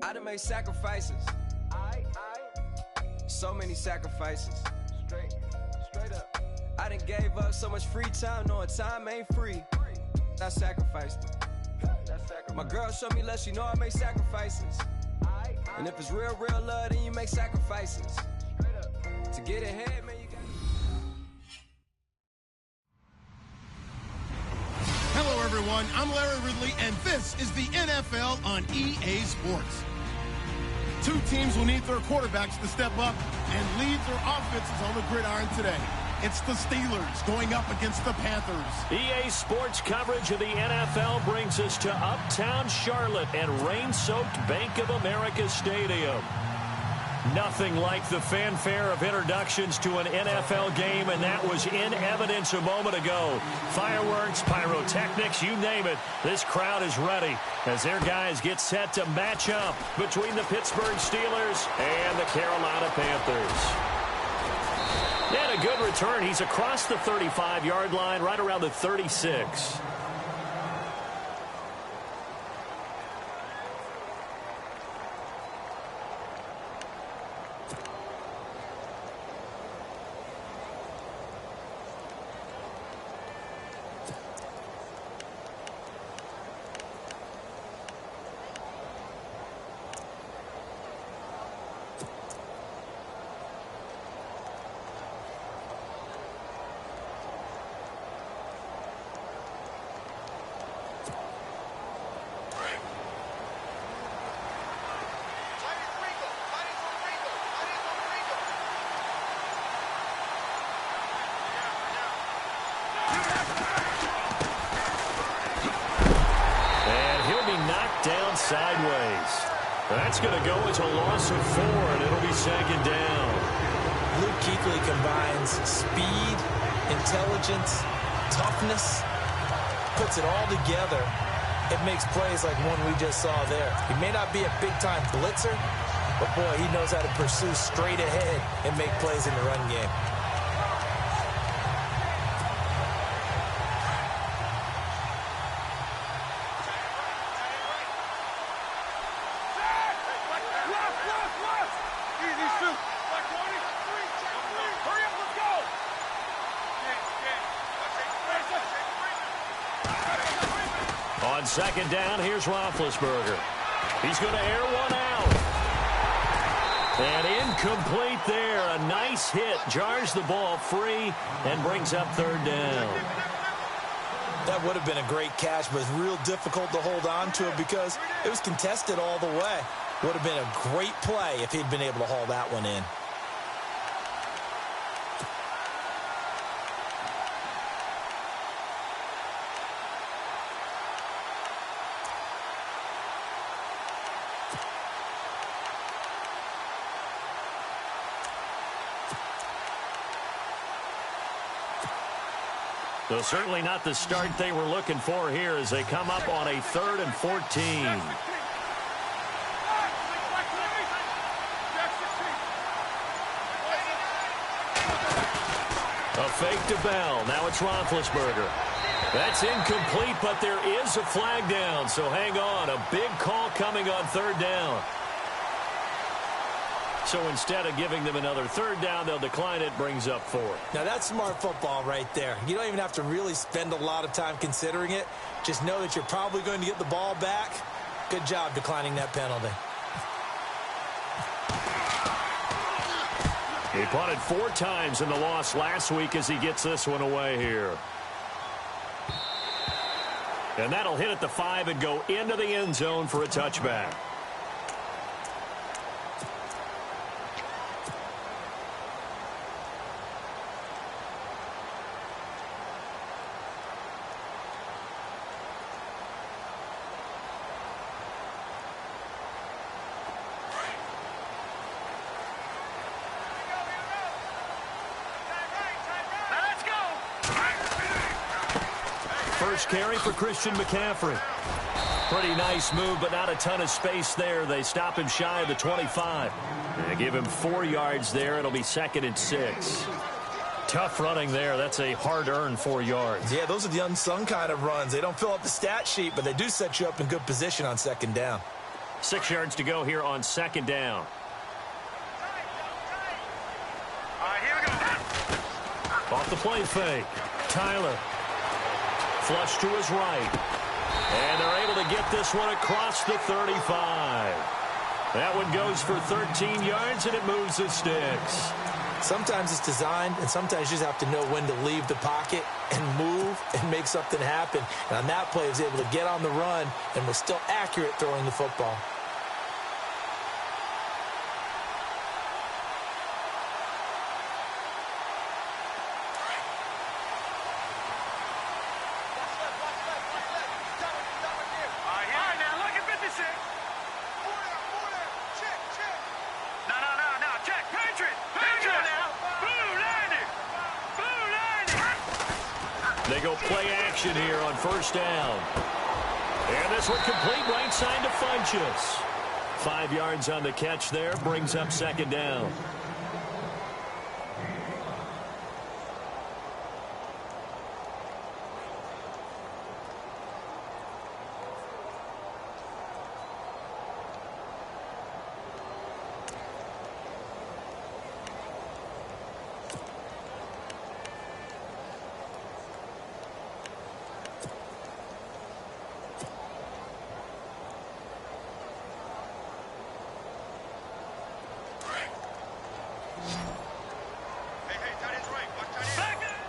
I done made sacrifices. So many sacrifices. Straight up. I done gave up so much free time, knowing time ain't free. I sacrificed it. My girl showed me love, she know I make sacrifices. And if it's real love, then you make sacrifices. To get ahead, man, you got. Hello, everyone. I'm Larry Ridley, and this is the NFL on EA Sports. Two teams will need their quarterbacks to step up and lead their offenses on the gridiron today. It's the Steelers going up against the Panthers. EA Sports coverage of the NFL brings us to Uptown Charlotte and rain-soaked Bank of America Stadium. Nothing like the fanfare of introductions to an NFL game, and that was in evidence a moment ago. Fireworks, pyrotechnics, you name it. This crowd is ready as their guys get set to match up between the Pittsburgh Steelers and the Carolina Panthers. And a good return. He's across the 35-yard line, right around the 36. Down sideways. That's going to go as a loss of 4, and it'll be second down. Luke Kuechly combines speed, intelligence, toughness, puts it all together. It makes plays like one we just saw there. He may not be a big-time blitzer, but, boy, he knows how to pursue straight ahead and make plays in the run game. On second down, here's Roethlisberger. He's going to air one out. And incomplete there. A nice hit. Jars the ball free and brings up third down. That would have been a great catch, but it's real difficult to hold on to it because it was contested all the way. Would have been a great play if he'd been able to haul that one in. So certainly not the start they were looking for here as they come up on a 3rd and 14. A fake to Bell. Now it's Roethlisberger. That's incomplete, but there is a flag down, so hang on. A big call coming on 3rd down. So instead of giving them another 3rd down, they'll decline it, brings up 4. Now that's smart football right there. You don't even have to really spend a lot of time considering it. Just know that you're probably going to get the ball back. Good job declining that penalty. He punted 4 times in the loss last week as he gets this one away here. And that'll hit at the 5 and go into the end zone for a touchback. First carry for Christian McCaffrey. Pretty nice move, but not a ton of space there. They stop him shy of the 25. They give him 4 yards there. It'll be 2nd and 6. Tough running there. That's a hard-earned 4 yards. Yeah, those are the unsung kind of runs. They don't fill up the stat sheet, but they do set you up in good position on 2nd down. 6 yards to go here on second down. All right, here we go. Off the play fake. Tyler. Flush to his right. And they're able to get this one across the 35. That one goes for 13 yards, and it moves the sticks. Sometimes it's designed, and sometimes you just have to know when to leave the pocket and move and make something happen. And on that play, he was able to get on the run and was still accurate throwing the football. They go play action here on first down. And this one complete right side to Funchess. 5 yards on the catch there, brings up second down.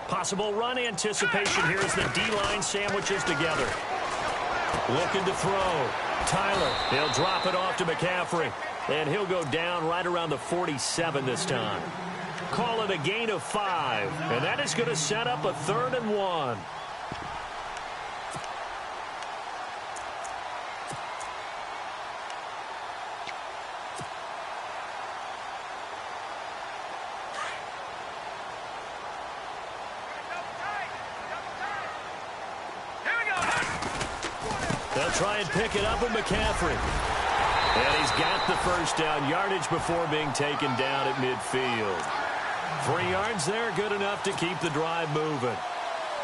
Possible run anticipation here as the D-line sandwiches together. Looking to throw. Tyler, he'll drop it off to McCaffrey. And he'll go down right around the 47 this time. Call it a gain of 5. And that is going to set up a 3rd and 1. They'll try and pick it up with McCaffrey. And he's got the first down yardage before being taken down at midfield. 3 yards there, good enough to keep the drive moving.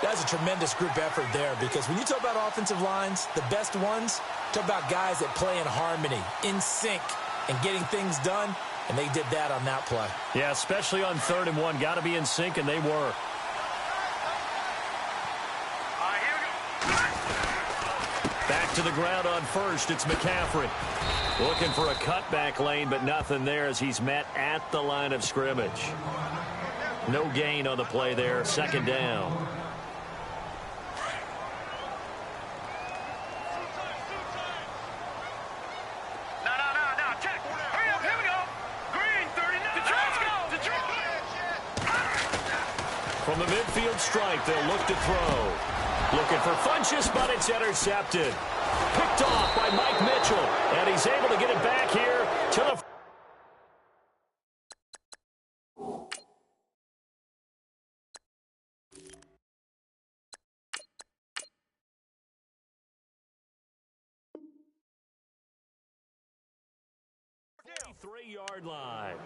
That's a tremendous group effort there, because when you talk about offensive lines, the best ones, talk about guys that play in harmony, in sync, and getting things done, and they did that on that play. Yeah, especially on 3rd and 1. Got to be in sync, and they were. Back to the ground on first. It's McCaffrey. Looking for a cutback lane, but nothing there as he's met at the line of scrimmage. No gain on the play there. Second down. No. Check. Hurry up. Here we go. Green, 39. From the midfield stripe, they'll look to throw. Looking for Funchess, but it's intercepted. Picked off by Mike Mitchell. And he's able to get it back here to the... Three-yard line.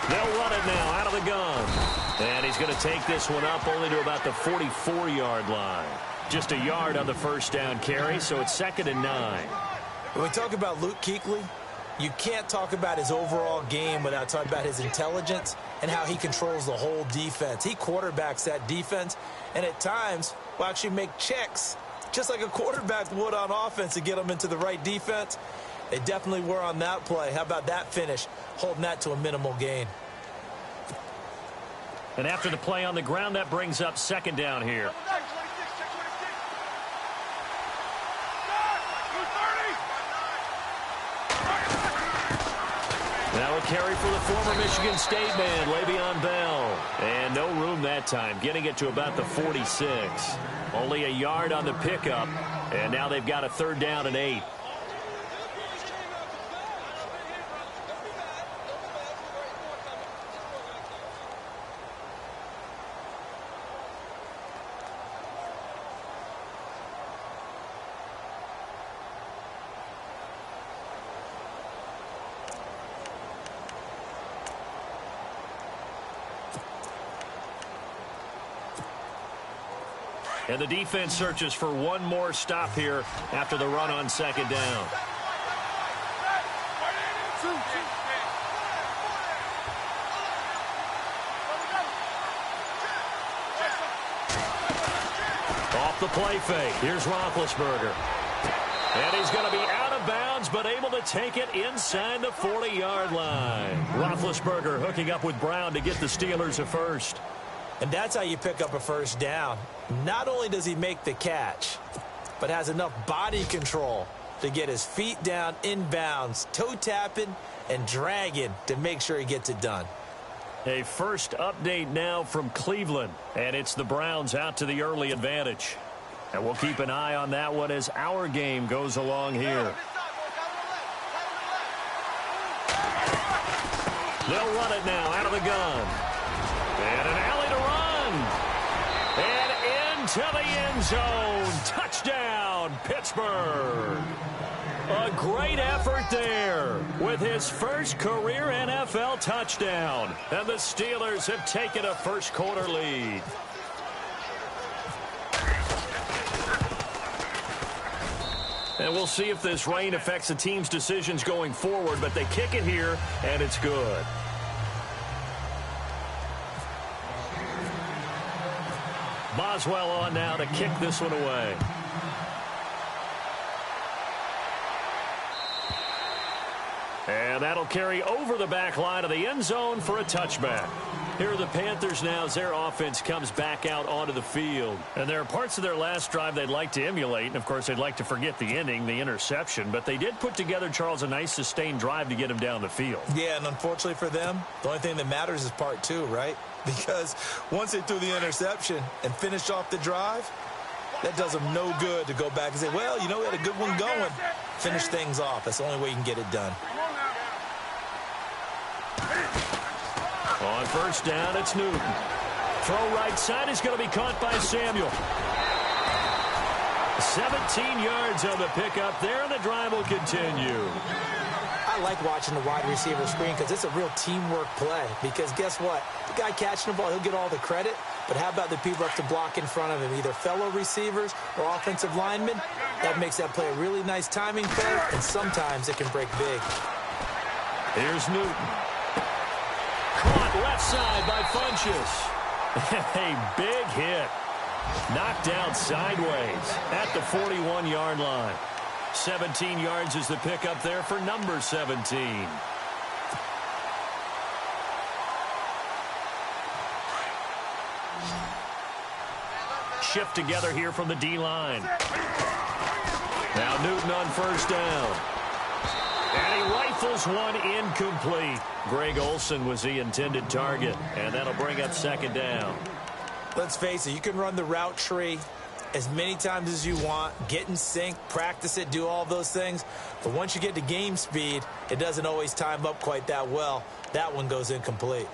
They'll run it now out of the gun. And he's going to take this one up only to about the 44-yard line. Just a yard on the first down carry, so it's 2nd and 9. When we talk about Luke Kuechly, you can't talk about his overall game without talking about his intelligence and how he controls the whole defense. He quarterbacks that defense, and at times will actually make checks, just like a quarterback would on offense, to get them into the right defense. They definitely were on that play. How about that finish, holding that to a minimal gain. And after the play on the ground, that brings up 2nd down here. Now a carry for the former Michigan State man, Le'Veon Bell. And no room that time, getting it to about the 46. Only a yard on the pickup. And now they've got a 3rd down and 8. And the defense searches for one more stop here after the run on 2nd down. Off the play fake. Here's Roethlisberger. And he's going to be out of bounds, but able to take it inside the 40-yard line. Roethlisberger hooking up with Brown to get the Steelers a first. And that's how you pick up a 1st down. Not only does he make the catch, but has enough body control to get his feet down inbounds, toe tapping and dragging to make sure he gets it done. A first update now from Cleveland, and it's the Browns out to the early advantage. And we'll keep an eye on that one as our game goes along here. They'll run it now out of the gun. And an alley to run. And into the end zone. Touchdown, Pittsburgh. A great effort there with his first career NFL touchdown. And the Steelers have taken a first-quarter lead. And we'll see if this rain affects the team's decisions going forward, but they kick it here, and it's good. Boswell on now to kick this one away. And that'll carry over the back line of the end zone for a touchback. Here are the Panthers now as their offense comes back out onto the field. And there are parts of their last drive they'd like to emulate. And, of course, they'd like to forget the ending, the interception. But they did put together, Charles, a nice sustained drive to get him down the field. Yeah, and unfortunately for them, the only thing that matters is part 2, right? Because once they threw the interception and finished off the drive, that does them no good to go back and say, well, you know, we had a good one going. Finish things off. That's the only way you can get it done. On first down, it's Newton. Throw right side is going to be caught by Samuel. 17 yards on the pickup there, and the drive will continue. I like watching the wide receiver screen because it's a real teamwork play. Because guess what? The guy catching the ball, he'll get all the credit. But how about the people have to block in front of him, either fellow receivers or offensive linemen? That makes that play a really nice timing play, and sometimes it can break big. Here's Newton. Caught left side by Funchess. A big hit. Knocked down sideways at the 41-yard line. 17 yards is the pickup there for number 17. Shift together here from the D-line. Now Newton on first down. And he rifles one incomplete. Greg Olsen was the intended target, and that'll bring up second down. Let's face it, you can run the route tree as many times as you want, get in sync, practice it, do all those things. But once you get to game speed, it doesn't always time up quite that well. That one goes incomplete.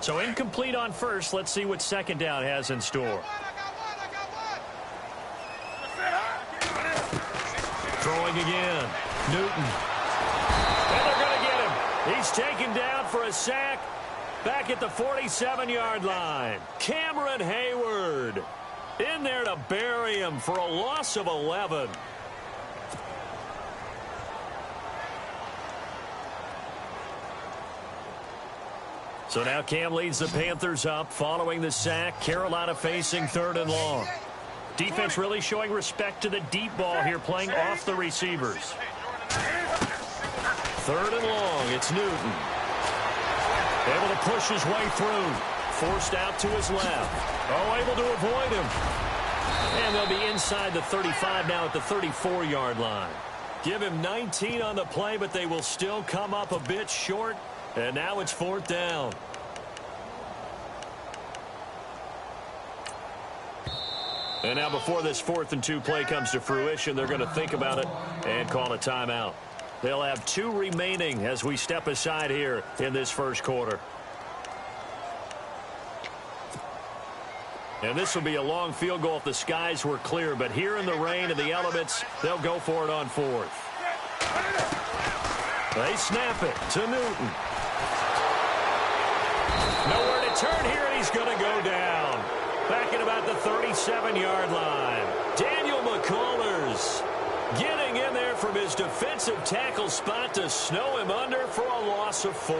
So incomplete on first. Let's see what second down has in store. Throwing again. Newton. And they're going to get him. He's taken down for a sack back at the 47-yard line. Cameron Hayward in there to bury him for a loss of 11. So now Cam leads the Panthers up following the sack. Carolina facing third and long. Defense really showing respect to the deep ball here, playing off the receivers. Third and long, it's Newton. Able to push his way through. Forced out to his left. Oh, able to avoid him. And they'll be inside the 35 now at the 34-yard line. Give him 19 on the play, but they will still come up a bit short. And now it's fourth down. And now before this 4th and 2 play comes to fruition, they're going to think about it and call a timeout. They'll have 2 remaining as we step aside here in this first quarter. And this will be a long field goal if the skies were clear. But here in the rain and the elements, they'll go for it on 4th. They snap it to Newton. Nowhere to turn here, and he's going to go down. Back at about the 37-yard line. Daniel McCullers getting in there from his defensive tackle spot to snow him under for a loss of 4.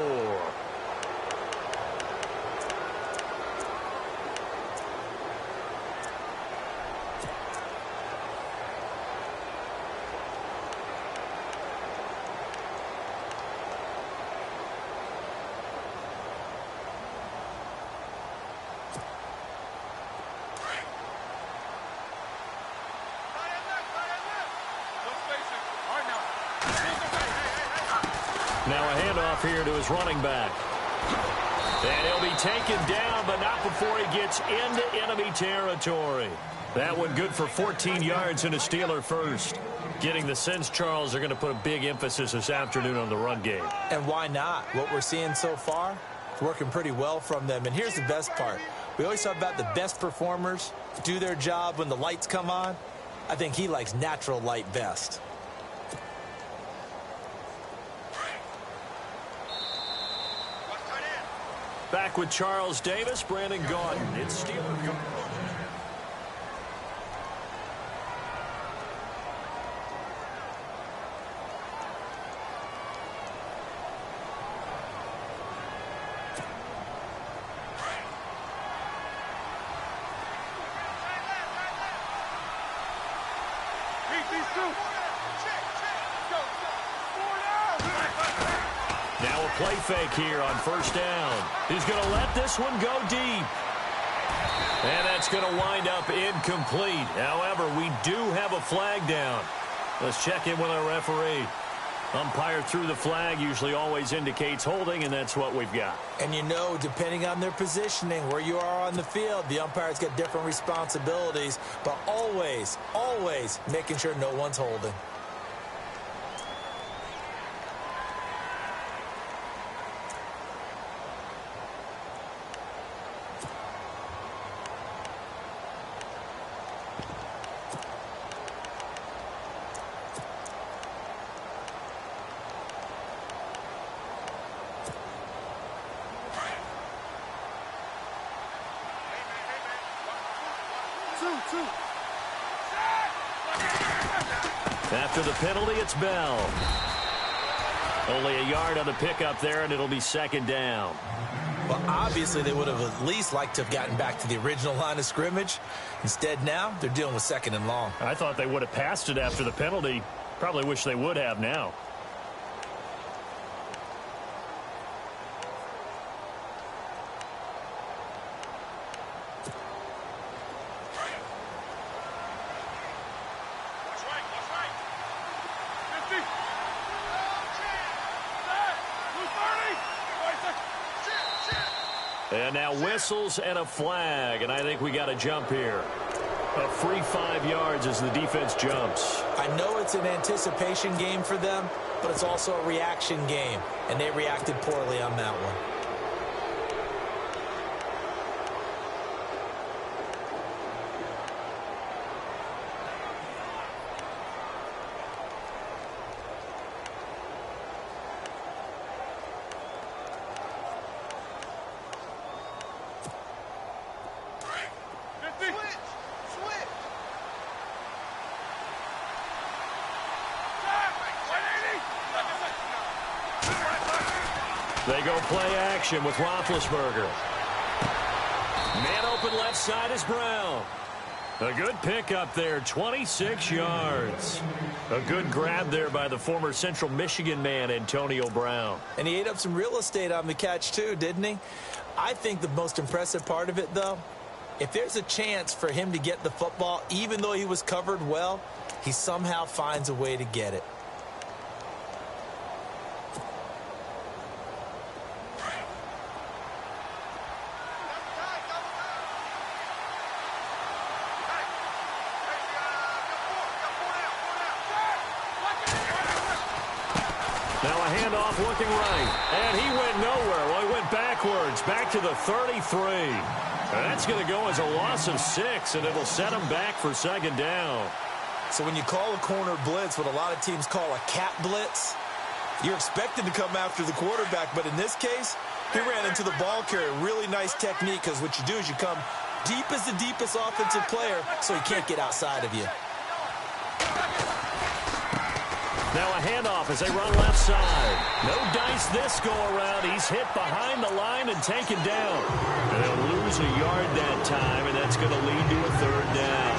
Now a handoff here to his running back. And he'll be taken down, but not before he gets into enemy territory. That one good for 14 yards and a Steeler first. Getting the sense, Charles, they're going to put a big emphasis this afternoon on the run game. And why not? What we're seeing so far is working pretty well from them. And here's the best part. We always talk about the best performers do their job when the lights come on. I think he likes natural light best. Back with Charles Davis, Brandon Gaudin. It's Steeler. Now a play fake here on first down. He's going to let this one go deep. And that's going to wind up incomplete. However, we do have a flag down. Let's check in with our referee. Umpire threw the flag, usually always indicates holding, and that's what we've got. And you know, depending on their positioning, where you are on the field, the umpire's got different responsibilities, but always, always making sure no one's holding. After the penalty, it's Bell. Only a yard on the pickup there, and it'll be second down. Well, obviously, they would have at least liked to have gotten back to the original line of scrimmage. Instead, now, they're dealing with second and long. I thought they would have passed it after the penalty. Probably wish they would have now. And now whistles and a flag, and I think we got a jump here. A free 5 yards as the defense jumps. I know it's an anticipation game for them, but it's also a reaction game, and they reacted poorly on that one. They go play action with Roethlisberger. Man open left side is Brown. A good pickup there, 26 yards. A good grab there by the former Central Michigan man, Antonio Brown. And he ate up some real estate on the catch, too, didn't he? I think the most impressive part of it, though, if there's a chance for him to get the football, even though he was covered well, he somehow finds a way to get it. Now a handoff looking right. And he went nowhere. Well, he went backwards, back to the 33. And that's going to go as a loss of 6, and it'll set him back for second down. So when you call a corner blitz, what a lot of teams call a cat blitz, you're expected to come after the quarterback. But in this case, he ran into the ball carrier. Really nice technique, because what you do is you come deep as the deepest offensive player so he can't get outside of you. Now a handoff as they run left side. No dice this go-around. He's hit behind the line and taken down. And they'll lose a yard that time, and that's going to lead to a third down.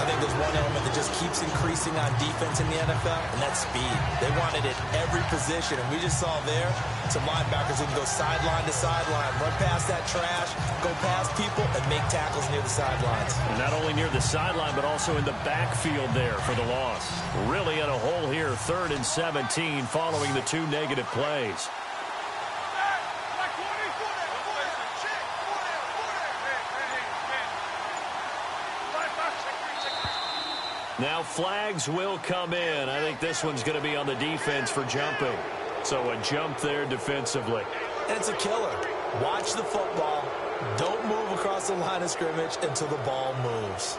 I think there's one element that just keeps increasing on defense in the NFL, and that's speed. They want it at every position, and we just saw there some linebackers who can go sideline to sideline, run past that trash, go past people, and make tackles near the sidelines. And not only near the sideline, but also in the backfield there for the loss. Really in a hole here, 3rd and 17, following the 2 negative plays. Now flags will come in. I think this one's going to be on the defense for jumping. So a jump there defensively. And it's a killer. Watch the football. Don't move across the line of scrimmage until the ball moves.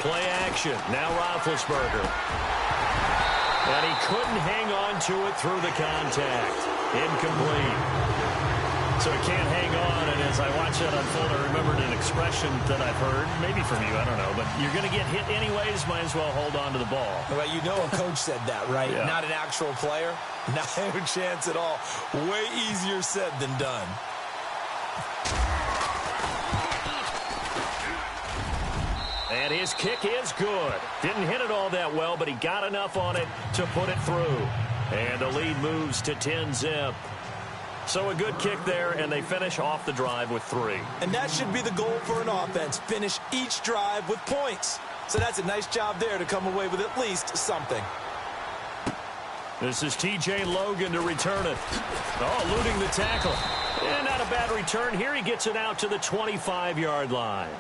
Play action. Now Roethlisberger. And he couldn't hang on to it through the contact. Incomplete. So he can't hang on, and as I watch that unfold, I remembered an expression that I've heard, maybe from you, I don't know, but you're going to get hit anyways, might as well hold on to the ball. Well, you know a coach said that, right? Yeah. Not an actual player. Not a chance at all. Way easier said than done. And his kick is good. Didn't hit it all that well, but he got enough on it to put it through. And the lead moves to 10-zip. So a good kick there, and they finish off the drive with 3. And that should be the goal for an offense. Finish each drive with points. So that's a nice job there to come away with at least something. This is T.J. Logan to return it. Oh, eluding the tackle. And not a bad return. Here he gets it out to the 25-yard line.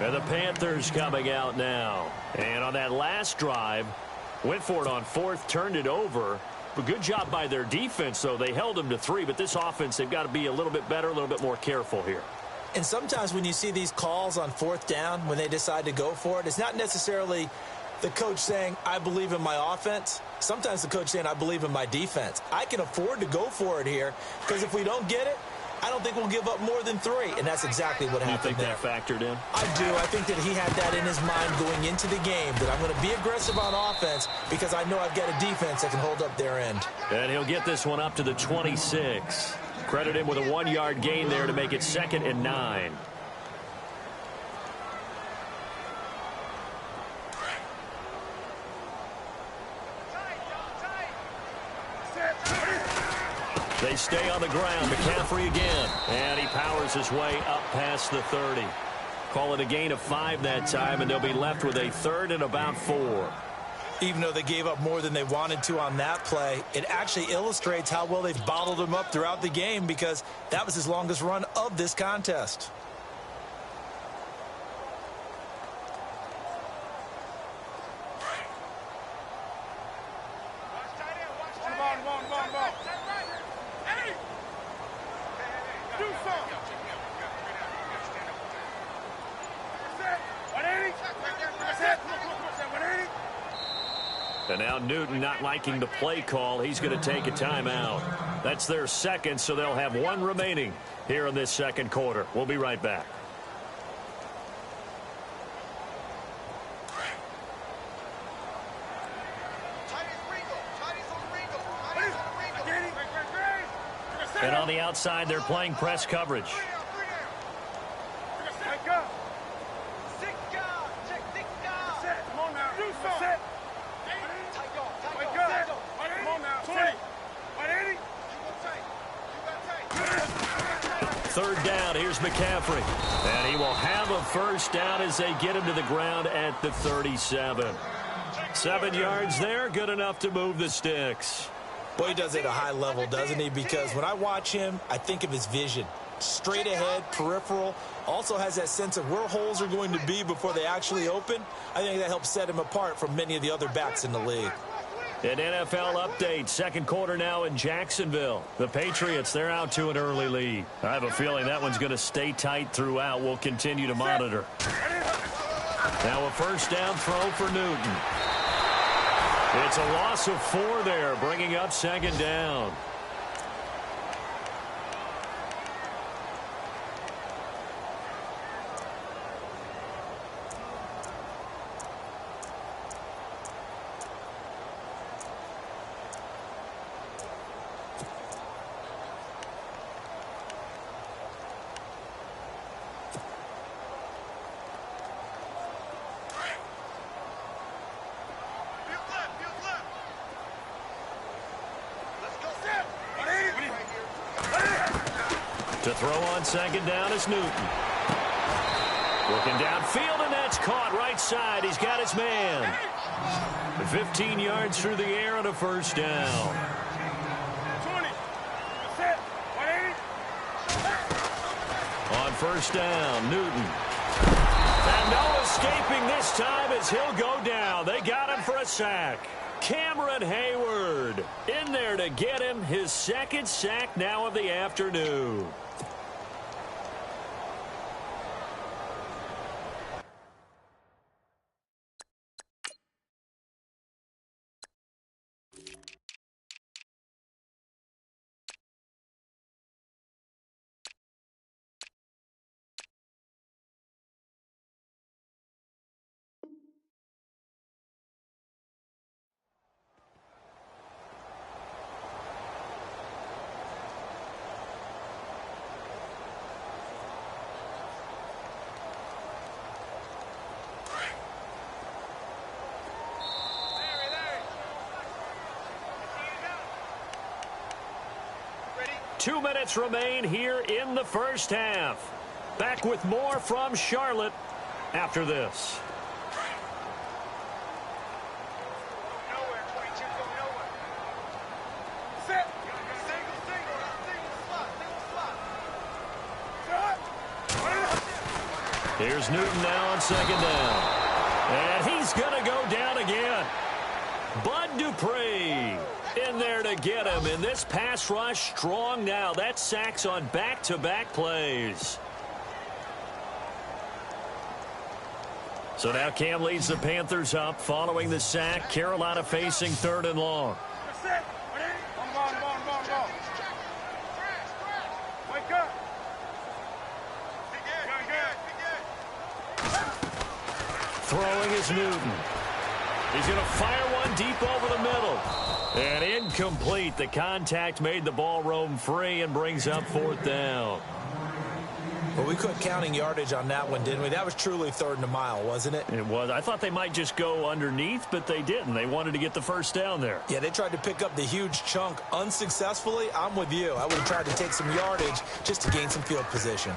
And the Panthers coming out now. And on that last drive, went for it on 4th, turned it over. But good job by their defense, though. They held them to 3, but this offense, they've got to be a little bit better, a little bit more careful here. And sometimes when you see these calls on 4th down, when they decide to go for it, it's not necessarily the coach saying, I believe in my offense. Sometimes the coach saying, I believe in my defense. I can afford to go for it here, because if we don't get it, I don't think we'll give up more than 3, and that's exactly what happened there. You think that factored in? I do. I think that he had that in his mind going into the game, that I'm going to be aggressive on offense because I know I've got a defense that can hold up their end. And he'll get this one up to the 26. Credit him with a 1-yard gain there to make it 2nd and 9. They stay on the ground. McCaffrey again. And he powers his way up past the 30. Call it a gain of 5 that time, and they'll be left with a 3rd and about 4. Even though they gave up more than they wanted to on that play, it actually illustrates how well they've bottled him up throughout the game, because that was his longest run of this contest. And now Newton not liking the play call. He's going to take a timeout. That's their 2nd, so they'll have 1 remaining here in this 2nd quarter. We'll be right back. And on the outside, they're playing press coverage. third down. Here's McCaffrey. And he will have a first down as they get him to the ground at the 37. 7 yards there, good enough to move the sticks. Boy, he does it at a high level, doesn't he? Because when I watch him, I think of his vision. Straight ahead, peripheral, also has that sense of where holes are going to be before they actually open. I think that helps set him apart from many of the other backs in the league. An NFL update, second quarter now in Jacksonville. The Patriots, they're out to an early lead. I have a feeling that one's going to stay tight throughout. We'll continue to monitor. Now a first down throw for Newton. It's a loss of 4 there, bringing up second down. To throw on second down is Newton. Looking downfield, and that's caught right side. He's got his man. 15 yards through the air and a first down. 20. On first down, Newton. And no escaping this time as he'll go down. They got him for a sack. Cameron Hayward in there to get him his second sack now of the afternoon. Ready? 2 minutes remain here in the first half. Back with more from Charlotte after this. Nowhere, 22, go nowhere. Set. Single slot. Here's Newton now on second down. And he's going to go down again. Bud Dupree in there to get him. And this pass rush strong now. That's sacks on back-to-back plays. So now Cam leads the Panthers up following the sack. Carolina facing third and long. Set. Ready? Ball. Wake up. Throwing is Newton. He's going to fire one deep over the middle. And incomplete. The contact made the ball roam free and brings up fourth down. But we quit counting yardage on that one, didn't we? That was truly third and a mile, wasn't it? It was. I thought they might just go underneath, but they didn't. They wanted to get the first down there. Yeah, they tried to pick up the huge chunk unsuccessfully. I'm with you. I would have tried to take some yardage just to gain some field position.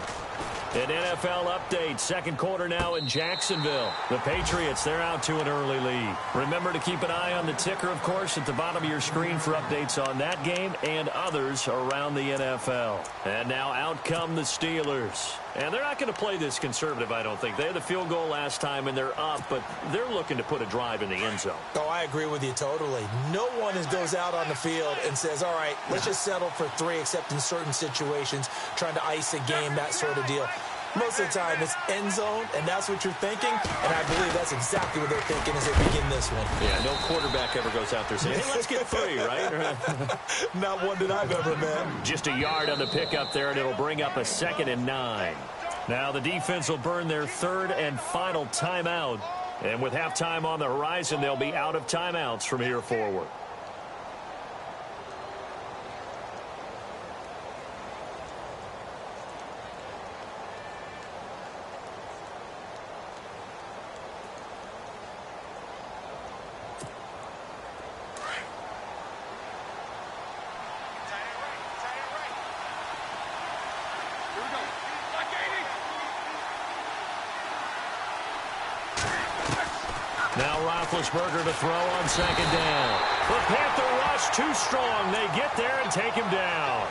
An NFL update. Second quarter now in Jacksonville. The Patriots, they're out to an early lead. Remember to keep an eye on the ticker, of course, at the bottom of your screen for updates on that game and others around the NFL. And now out come the Steelers. And they're not going to play this conservative, I don't think. They had the field goal last time, and they're up, but they're looking to put a drive in the end zone. Oh, I agree with you totally. No one goes out on the field and says, all right, let's just settle for 3, except in certain situations, trying to ice a game, that sort of deal. Most of the time, it's end zone, and that's what you're thinking, and I believe that's exactly what they're thinking as they begin this one. Yeah, no quarterback ever goes out there saying, hey, let's get 3, right? Not one that I've ever met. Just a yard on the pickup there, and it'll bring up a 2nd and 9. Now the defense will burn their third and final timeout. And with halftime on the horizon, they'll be out of timeouts from here forward. Now Roethlisberger to throw on second down. The Panther rush too strong. They get there and take him down.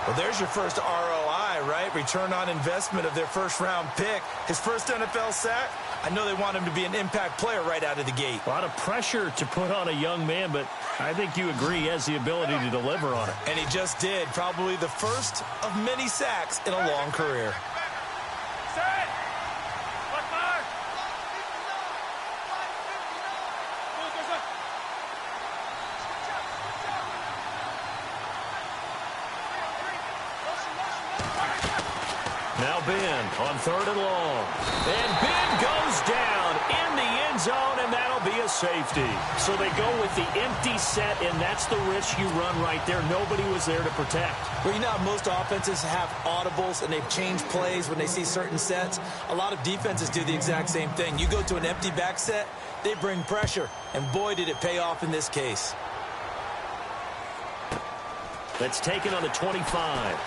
Well, there's your first ROI, right? Return on investment of their first-round pick. His first NFL sack. I know they want him to be an impact player right out of the gate. A lot of pressure to put on a young man, but I think you agree he has the ability to deliver on it. And he just did. Probably the first of many sacks in a long career. Now Ben on third and long. And Ben goes down in the end zone, and that'll be a safety. So they go with the empty set, and that's the risk you run right there. Nobody was there to protect. Well, you know how most offenses have audibles, and they've changed plays when they see certain sets. A lot of defenses do the exact same thing. You go to an empty back set, they bring pressure, and boy, did it pay off in this case. That's taken on the 25.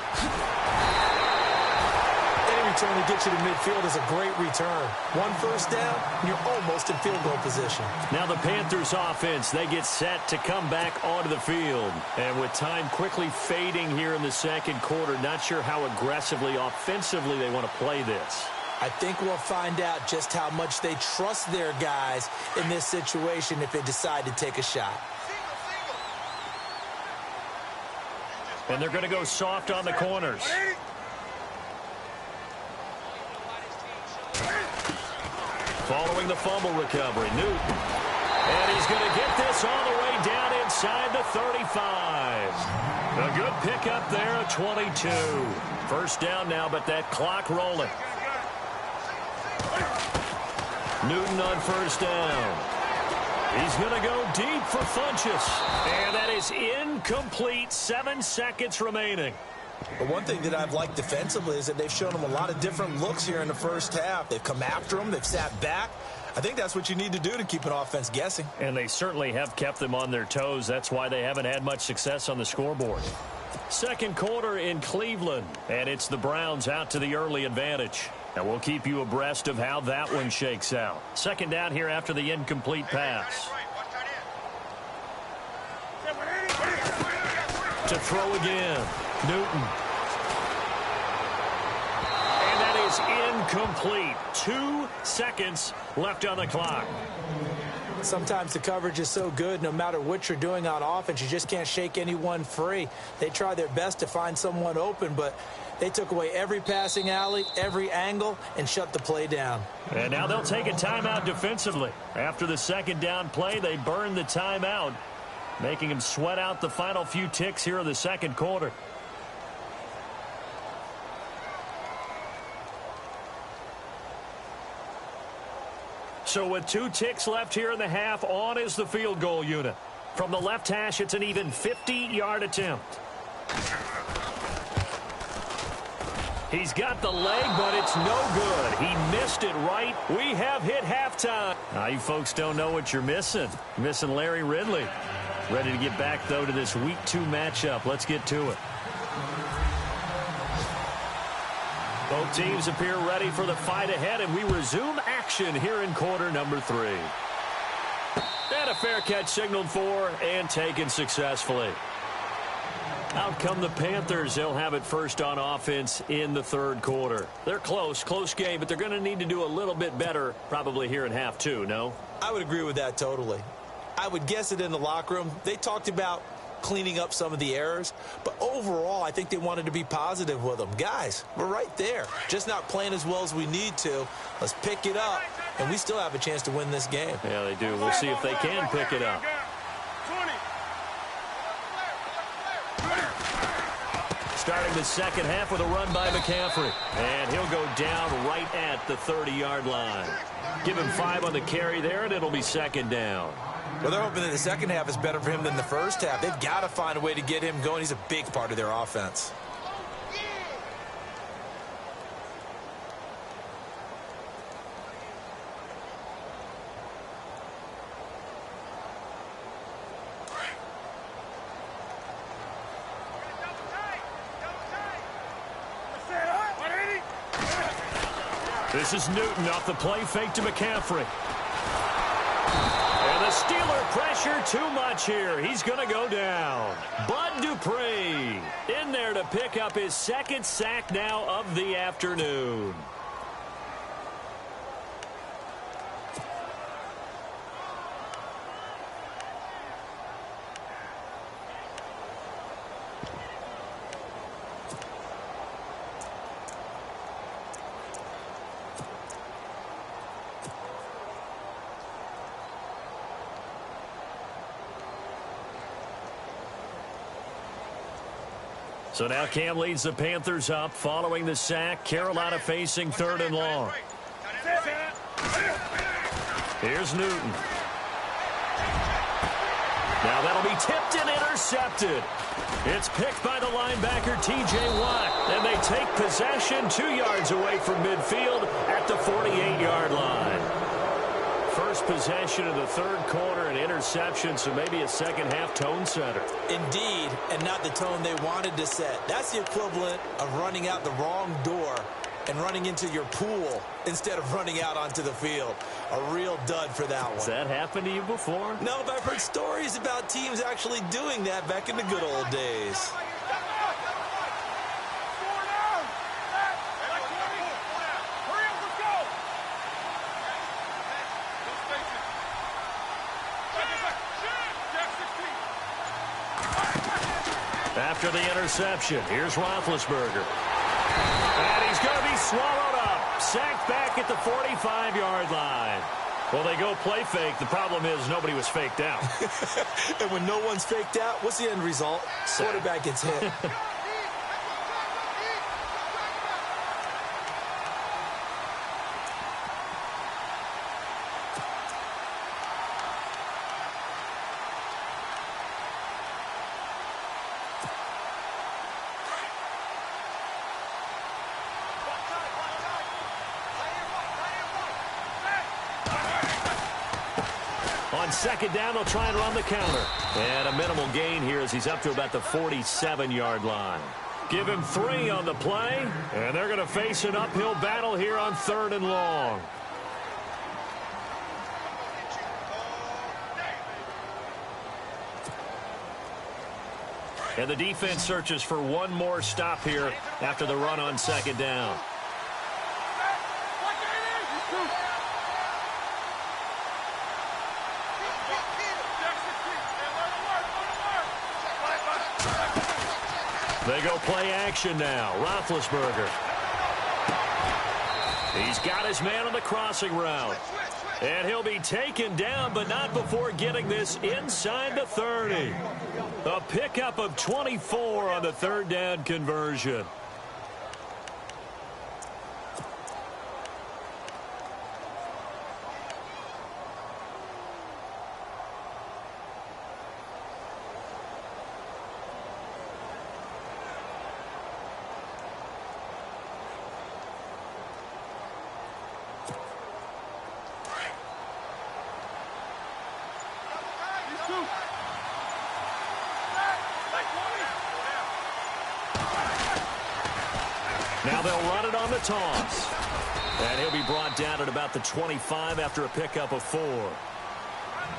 Return to get you to midfield is a great return. One first down, and you're almost in field goal position. Now the Panthers offense, they get set to come back onto the field. And with time quickly fading here in the second quarter, not sure how aggressively, offensively they want to play this. I think we'll find out just how much they trust their guys in this situation if they decide to take a shot. And they're going to go soft on the corners. Following the fumble recovery, Newton. And he's going to get this all the way down inside the 35. A good pickup there at 22. First down now, but that clock rolling. Newton on first down. He's going to go deep for Funchess. And that is incomplete. 7 seconds remaining. But one thing that I've liked defensively is that they've shown them a lot of different looks here in the first half. They've come after them. They've sat back. I think that's what you need to do to keep an offense guessing. And they certainly have kept them on their toes. That's why they haven't had much success on the scoreboard. Second quarter in Cleveland, and it's the Browns out to the early advantage. And we'll keep you abreast of how that one shakes out. Second down here after the incomplete pass. To throw again. Newton. And that is incomplete. 2 seconds left on the clock. Sometimes the coverage is so good, no matter what you're doing on offense, you just can't shake anyone free. They try their best to find someone open, but they took away every passing alley, every angle, and shut the play down. And now they'll take a timeout defensively. After the second down play, they burn the timeout, making them sweat out the final few ticks here in the second quarter. So with 2 ticks left here in the half, on is the field goal unit. From the left hash, it's an even 50-yard attempt. He's got the leg, but it's no good. He missed it right. We have hit halftime. Now, you folks don't know what you're missing. Missing Larry Ridley. Ready to get back, though, to this Week 2 matchup. Let's get to it. Both teams appear ready for the fight ahead, and we resume action here in quarter number 3. And a fair catch signaled for and taken successfully. Out come the Panthers. They'll have it first on offense in the third quarter. They're close game, but they're going to need to do a little bit better probably here in half 2, no? I would agree with that totally. I would guess it in the locker room. They talked about cleaning up some of the errors, but overall I think they wanted to be positive with them. Guys, we're right there, just not playing as well as we need to. Let's pick it up, and we still have a chance to win this game. Yeah, they do. We'll see if they can pick it up. Starting the second half with a run by McCaffrey, and he'll go down right at the 30-yard line. Give him 5 on the carry there, and it'll be second down. Well, they're hoping that the second half is better for him than the first half. They've got to find a way to get him going. He's a big part of their offense. This is Newton off the play fake to McCaffrey. And the Steeler pressure too much here. He's going to go down. Bud Dupree in there to pick up his second sack now of the afternoon. So now Cam leads the Panthers up following the sack. Carolina facing 3rd and long. Here's Newton. Now that'll be tipped and intercepted. It's picked by the linebacker T.J. Watt. And they take possession 2 yards away from midfield at the 48-yard line. First possession of the 3rd quarter, an interception, so maybe a second-half tone setter. Indeed, and not the tone they wanted to set. That's the equivalent of running out the wrong door and running into your pool instead of running out onto the field. A real dud for that one. Has that happened to you before? No, but I've heard stories about teams actually doing that back in the good old days. After the interception, here's Roethlisberger. And he's going to be swallowed up. Sacked back at the 45-yard line. Well, they go play fake. The problem is nobody was faked out. And when no one's faked out, what's the end result? Quarterback gets hit. On 2nd down, they'll try and run the counter. And a minimal gain here as he's up to about the 47-yard line. Give him 3 on the play, and they're going to face an uphill battle here on 3rd and long. And the defense searches for one more stop here after the run on 2nd down. They go play action now. Roethlisberger. He's got his man on the crossing route. And he'll be taken down, but not before getting this inside the 30. A pickup of 24 on the 3rd down conversion. Now they'll run it on the toss. And he'll be brought down at about the 25 after a pickup of 4.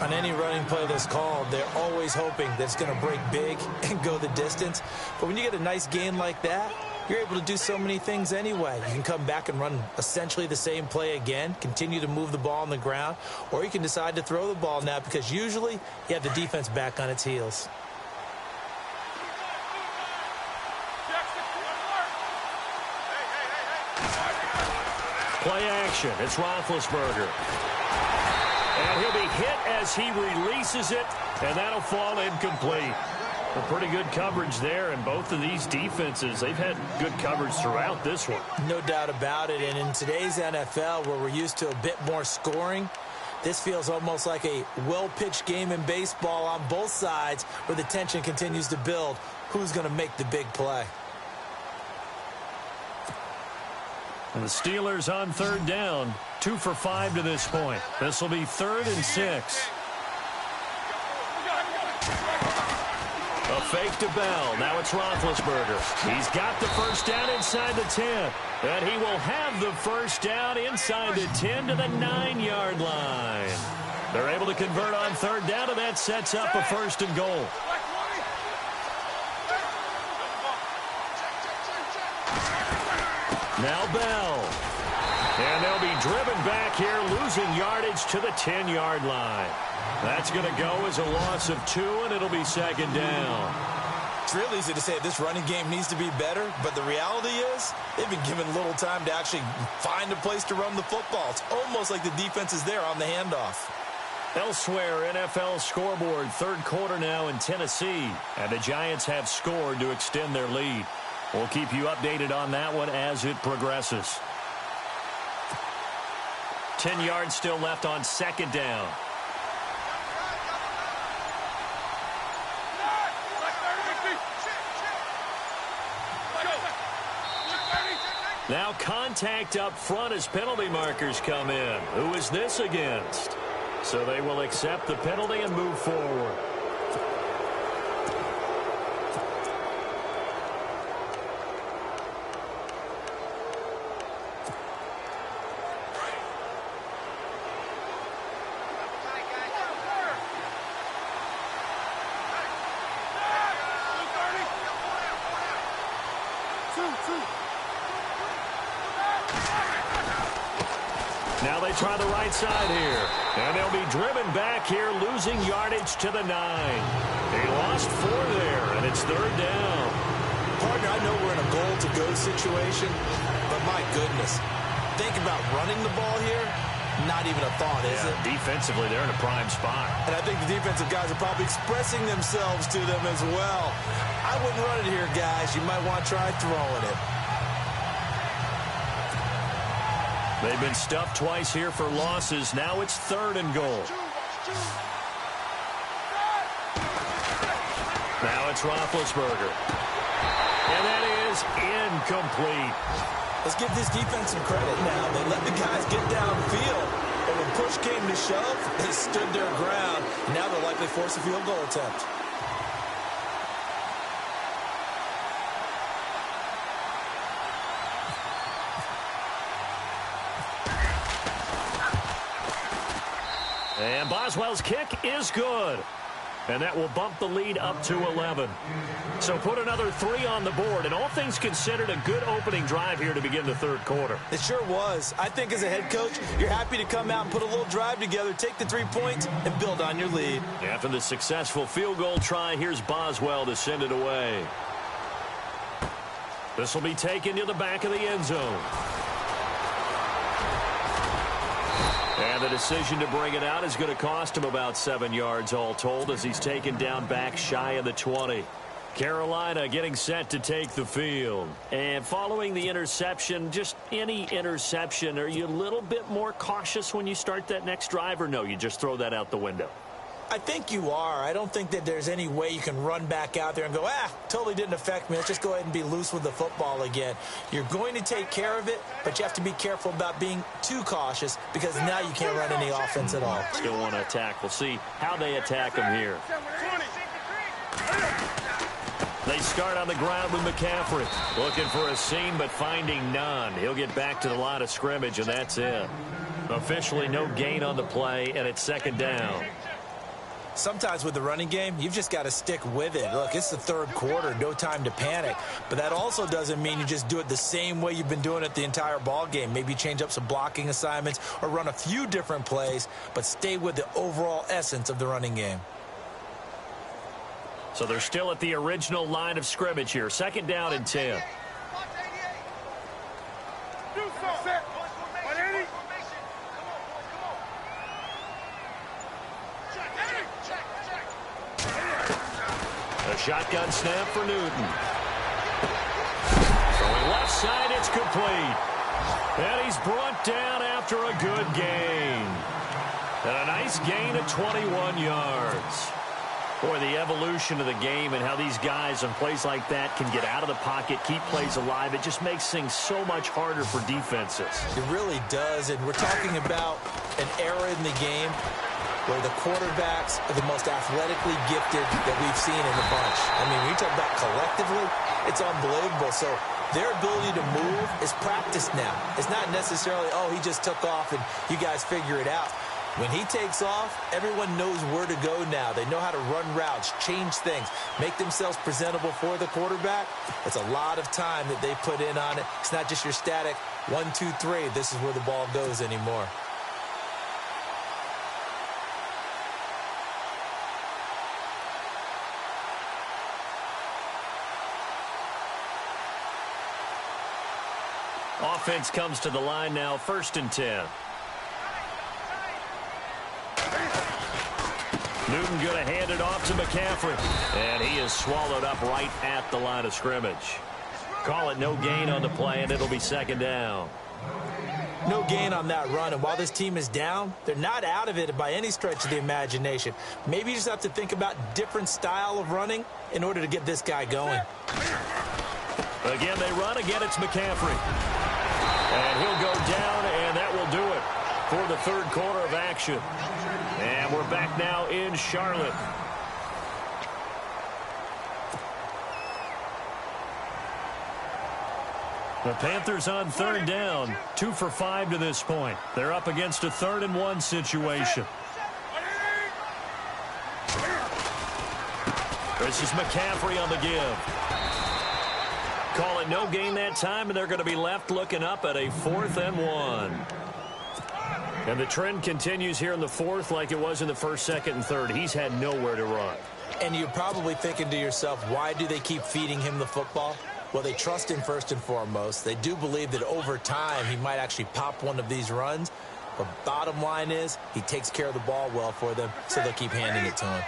On any running play that's called, they're always hoping that it's going to break big and go the distance. But when you get a nice gain like that, you're able to do so many things anyway. You can come back and run essentially the same play again, continue to move the ball on the ground, or you can decide to throw the ball now because usually you have the defense back on its heels. Play action. It's Roethlisberger. And he'll be hit as he releases it, and that'll fall incomplete. A pretty good coverage there, and both of these defenses, they've had good coverage throughout this one. No doubt about it, and in today's NFL, where we're used to a bit more scoring, this feels almost like a well-pitched game in baseball on both sides where the tension continues to build. Who's going to make the big play? And the Steelers on 3rd down, 2 for 5 to this point. This will be 3rd and 6. A fake to Bell. Now it's Roethlisberger. He's got the first down inside the 10. And he will have the first down inside the 10 to the 9-yard line. They're able to convert on third down, and that sets up a first and goal. Now Bell. And they'll be driven back here, losing yardage to the 10-yard line. That's going to go as a loss of 2, and it'll be second down. It's real easy to say this running game needs to be better, but the reality is they've been given little time to actually find a place to run the football. It's almost like the defense is there on the handoff. Elsewhere, NFL scoreboard, third quarter now in Tennessee, and the Giants have scored to extend their lead. We'll keep you updated on that one as it progresses. 10 yards still left on second down. Now contact up front as penalty markers come in. Who is this against? So they will accept the penalty and move forward. Now they try the right side here. And they'll be driven back here, losing yardage to the 9. They lost 4 there, and it's third down. Partner, I know we're in a goal-to-go situation, but my goodness, think about running the ball here. Not even a thought, is it? Defensively, they're in a prime spot. And I think the defensive guys are probably expressing themselves to them as well. I wouldn't run it here, guys. You might want to try throwing it. They've been stuffed twice here for losses. Now it's third and goal. Now it's Roethlisberger. And that is incomplete. Let's give this defense some credit now. They let the guys get downfield. And when push came to shove, they stood their ground. Now they'll likely force a field goal attempt. And Boswell's kick is good. And that will bump the lead up to 11. So put another 3 on the board. And all things considered, a good opening drive here to begin the third quarter. It sure was. I think as a head coach, you're happy to come out and put a little drive together, take the 3 points, and build on your lead. After the successful field goal try, here's Boswell to send it away. This will be taken to the back of the end zone. And the decision to bring it out is going to cost him about 7 yards all told as he's taken down back shy of the 20. Carolina getting set to take the field. And following the interception, just any interception, are you a little bit more cautious when you start that next drive, or no, you just throw that out the window? I think you are. I don't think that there's any way you can run back out there and go, totally didn't affect me. Let's just go ahead and be loose with the football again. You're going to take care of it, but you have to be careful about being too cautious because now you can't run any offense at all. Still want to attack. We'll see how they attack him here. They start on the ground with McCaffrey. Looking for a seam, but finding none. He'll get back to the line of scrimmage, and that's it. Officially no gain on the play, and it's second down. Sometimes with the running game, you've just got to stick with it. Look, it's the third quarter, no time to panic. But that also doesn't mean you just do it the same way you've been doing it the entire ball game. Maybe change up some blocking assignments or run a few different plays, but stay with the overall essence of the running game. So they're still at the original line of scrimmage here. Second down and 10. A shotgun snap for Newton. Throwing left side, it's complete. And he's brought down after a good gain. And a nice gain of 21 yards. Boy, the evolution of the game and how these guys on plays like that can get out of the pocket, keep plays alive, it just makes things so much harder for defenses. It really does, and we're talking about an era in the game where the quarterbacks are the most athletically gifted that we've seen in the bunch. I mean, when you talk about collectively, it's unbelievable. So their ability to move is practiced now. It's not necessarily, oh, he just took off and you guys figure it out. When he takes off, everyone knows where to go now. They know how to run routes, change things, make themselves presentable for the quarterback. It's a lot of time that they put in on it. It's not just your static 1, 2, 3. This is where the ball goes anymore. Offense comes to the line now, 1st and 10. Newton going to hand it off to McCaffrey. And he is swallowed up right at the line of scrimmage. Call it no gain on the play, and it'll be 2nd down. No gain on that run, and while this team is down, they're not out of it by any stretch of the imagination. Maybe you just have to think about different style of running in order to get this guy going. Again, they run. Again, it's McCaffrey. And he'll go down, and that will do it for the 3rd quarter of action. And we're back now in Charlotte. The Panthers on 3rd down, 2 for 5 to this point. They're up against a 3rd and 1 situation. This is McCaffrey on the give. Call it no gain that time, and they're going to be left looking up at a 4th and 1. And the trend continues here in the 4th like it was in the 1st, 2nd, and 3rd. He's had nowhere to run. And you're probably thinking to yourself, why do they keep feeding him the football? Well, they trust him first and foremost. They do believe that over time he might actually pop one of these runs. But bottom line is he takes care of the ball well for them, so they'll keep handing it to him.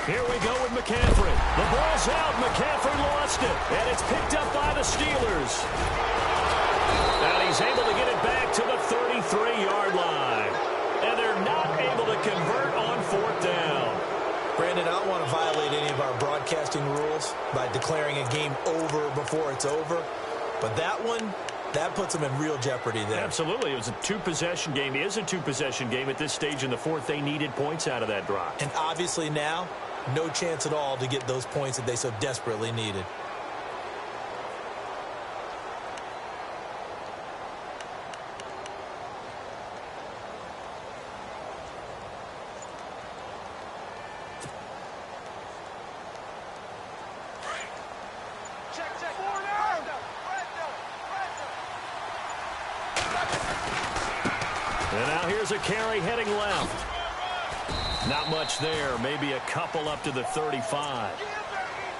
Here we go with McCaffrey. The ball's out. McCaffrey lost it. And it's picked up by the Steelers. And he's able to get it back to the 33-yard line. And they're not able to convert on 4th down. Brandon, I don't want to violate any of our broadcasting rules by declaring a game over before it's over. But that one, that puts them in real jeopardy there. Absolutely. It was a 2-possession game. It is a 2-possession game at this stage in the 4th. They needed points out of that drive. And obviously now, no chance at all to get those points that they so desperately needed. And now here's a carry heading left. Not much there. Maybe a couple up to the 35.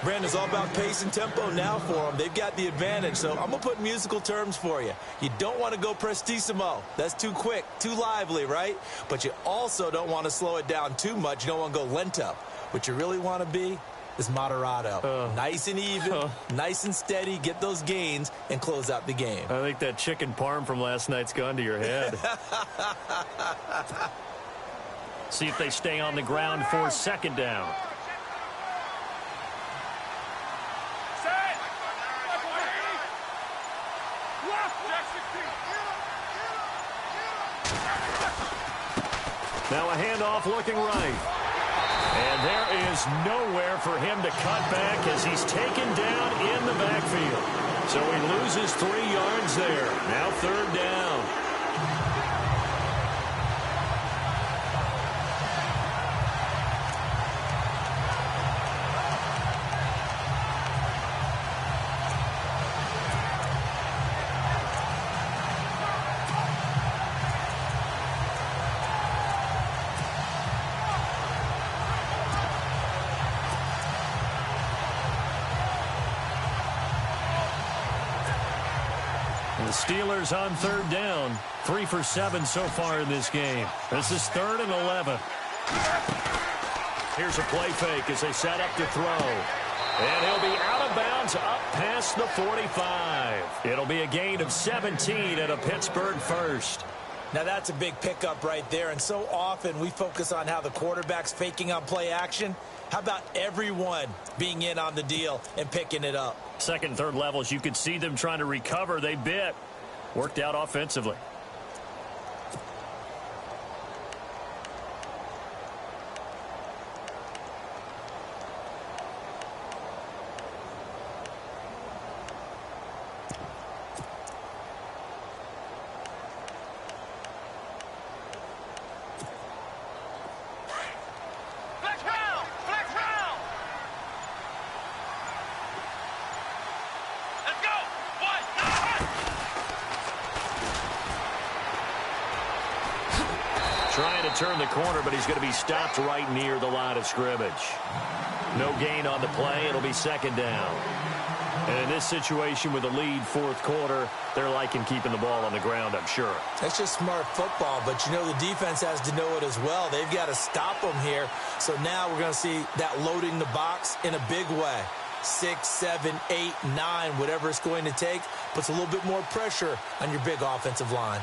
Brandon, it's all about pace and tempo now for them. They've got the advantage, so I'm going to put musical terms for you. You don't want to go prestissimo. That's too quick, too lively, right? But you also don't want to slow it down too much. You don't want to go lento. What you really want to be is moderato. Nice and even, nice and steady, get those gains, and close out the game. I think that chicken parm from last night's gone to your head. See if they stay on the ground for 2nd down. Now a handoff looking right. And there is nowhere for him to cut back as he's taken down in the backfield. So he loses 3 yards there. Now 3rd down. The Steelers on 3rd down. 3 for 7 so far in this game. This is 3rd and 11. Here's a play fake as they set up to throw. And he'll be out of bounds up past the 45. It'll be a gain of 17 at a Pittsburgh 1st. Now that's a big pickup right there, and so often we focus on how the quarterback's faking on play action. How about everyone being in on the deal and picking it up? 2nd and 3rd levels, you could see them trying to recover. They bit. Worked out offensively. to turn the corner, but he's going to be stopped right near the line of scrimmage. No gain on the play. It'll be second down. And in this situation with the lead fourth quarter, they're liking keeping the ball on the ground, I'm sure. That's just smart football, but you know the defense has to know it as well. They've got to stop them here. So now we're going to see that loading the box in a big way. 6, 7, 8, 9, whatever it's going to take, puts a little bit more pressure on your big offensive line.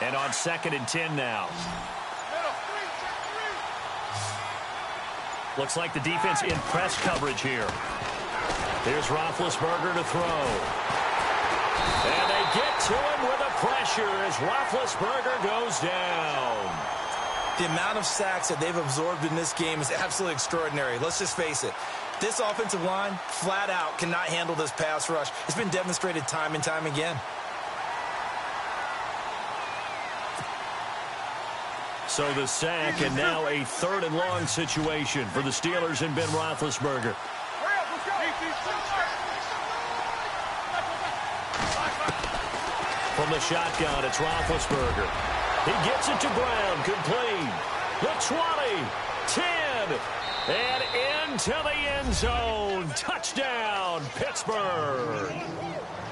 And on 2nd and 10 now. Looks like the defense in press coverage here. Here's Roethlisberger to throw. And they get to him with the pressure as Roethlisberger goes down. The amount of sacks that they've absorbed in this game is absolutely extraordinary. Let's just face it. This offensive line, flat out, cannot handle this pass rush. It's been demonstrated time and time again. So the sack, and now a 3rd and long situation for the Steelers and Ben Roethlisberger. From the shotgun, it's Roethlisberger. He gets it to Brown, complete. The 20, 10, and into the end zone. Touchdown, Pittsburgh.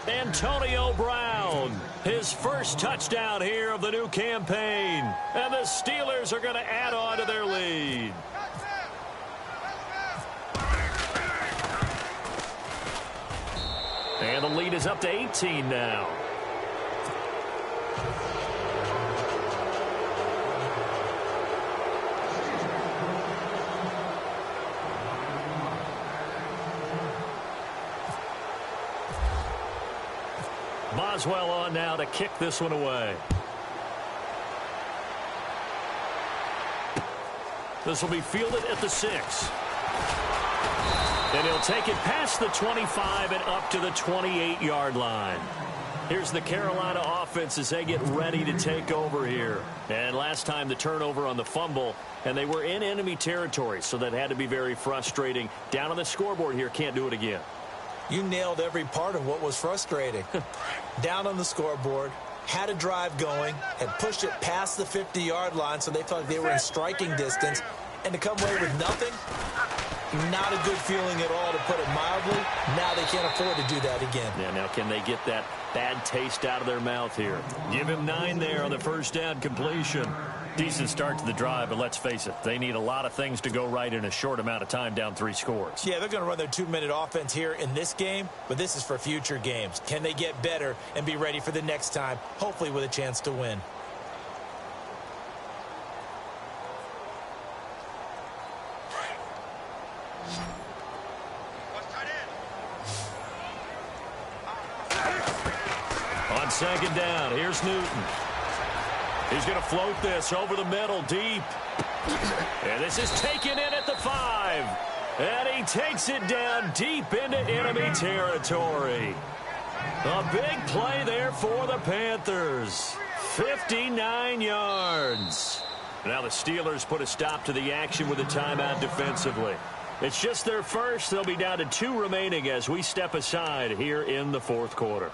Antonio Brown, his first touchdown here of the new campaign. And the Steelers are going to add on to their lead. And the lead is up to 18 now. Boswell on now to kick this one away. This will be fielded at the 6. And he'll take it past the 25 and up to the 28-yard line. Here's the Carolina offense as they get ready to take over here. And last time the turnover on the fumble, and they were in enemy territory, so that had to be very frustrating. Down on the scoreboard here, can't do it again. You nailed every part of what was frustrating. Down on the scoreboard, had a drive going, had pushed it past the 50-yard line so they felt like they were in striking distance, and to come away with nothing, not a good feeling at all, to put it mildly. Now they can't afford to do that again. Yeah, now can they get that bad taste out of their mouth here? Give him 9 there on the first down completion. Decent start to the drive, but let's face it, they need a lot of things to go right in a short amount of time, down 3 scores. Yeah, they're going to run their 2-minute offense here in this game, but this is for future games. Can they get better and be ready for the next time, hopefully with a chance to win? On 2nd down, here's Newton. He's going to float this over the middle, deep. And this is taken in at the 5. And he takes it down deep into enemy territory. A big play there for the Panthers. 59 yards. Now the Steelers put a stop to the action with a timeout defensively. It's just their first. They'll be down to 2 remaining as we step aside here in the 4th quarter.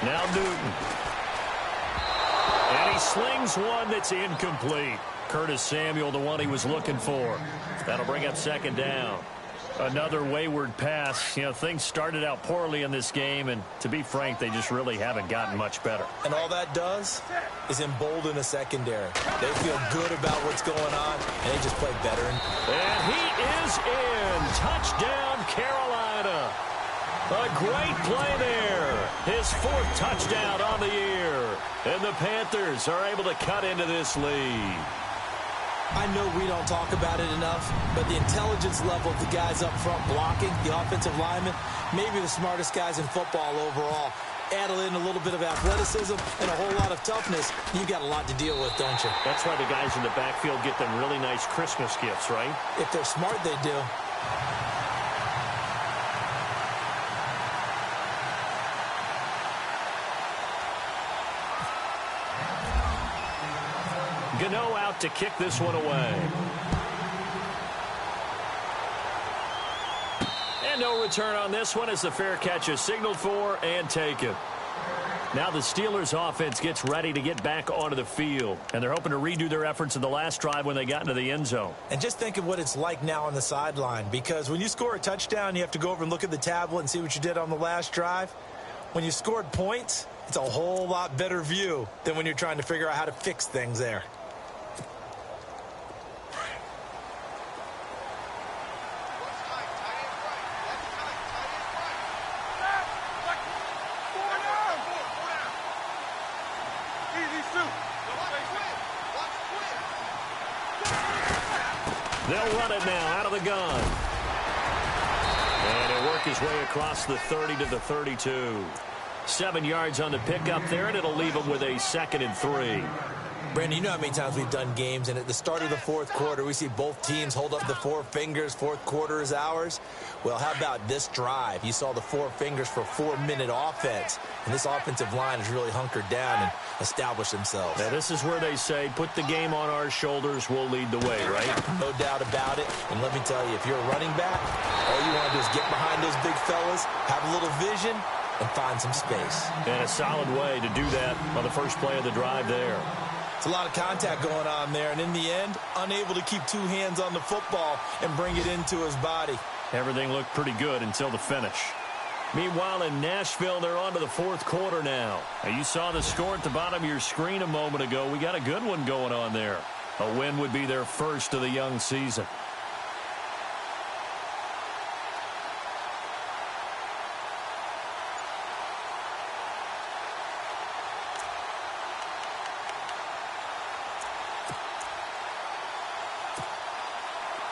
Now Newton. And he slings one that's incomplete. Curtis Samuel, the one he was looking for. That'll bring up 2nd down. Another wayward pass. You know, things started out poorly in this game, and to be frank, they just really haven't gotten much better. And all that does is embolden a secondary. They feel good about what's going on, and they just play better. And he is in. Touchdown, Carolina. A great play there. His 4th touchdown on the year. And the Panthers are able to cut into this lead. I know we don't talk about it enough, but the intelligence level of the guys up front blocking, the offensive linemen, maybe the smartest guys in football overall. add in a little bbit of athleticism and a whole lot of toughness, you've got a lot to deal with, don't you? That's why the guys in the backfield get them really nice Christmas gifts, right? If they're smart, they do. Gano out to kick this one away. And no return on this one as the fair catch is signaled for and taken. Now the Steelers offense gets ready to get back onto the field. And they're hoping to redo their efforts in the last drive when they got into the end zone. And just think of what it's like now on the sideline. Because when you score a touchdown, you have to go over and look at the tablet and see what you did on the last drive. When you scored points, it's a whole lot better view than when you're trying to figure out how to fix things there. They'll run it now out of the gun. And he'll work his way across the 30 to the 32. 7 yards on the pickup there, and it'll leave him with a 2nd and 3. Brandon, you know how many times we've done games, and at the start of the fourth quarter, we see both teams hold up the 4 fingers, fourth quarter is ours. Well, how about this drive? You saw the 4 fingers for 4-minute offense, and this offensive line has really hunkered down and established themselves. Now, this is where they say, put the game on our shoulders, we'll lead the way, right? No doubt about it, and let me tell you, if you're a running back, all you want to do is get behind those big fellas, have a little vision, and find some space. And a solid way to do that on the first play of the drive there. It's a lot of contact going on there, and in the end, unable to keep 2 hands on the football and bring it into his body. Everything looked pretty good until the finish. Meanwhile, in Nashville, they're on to the fourth quarter now. Now, you saw the score at the bottom of your screen a moment ago. We got a good one going on there. A win would be their first of the young season.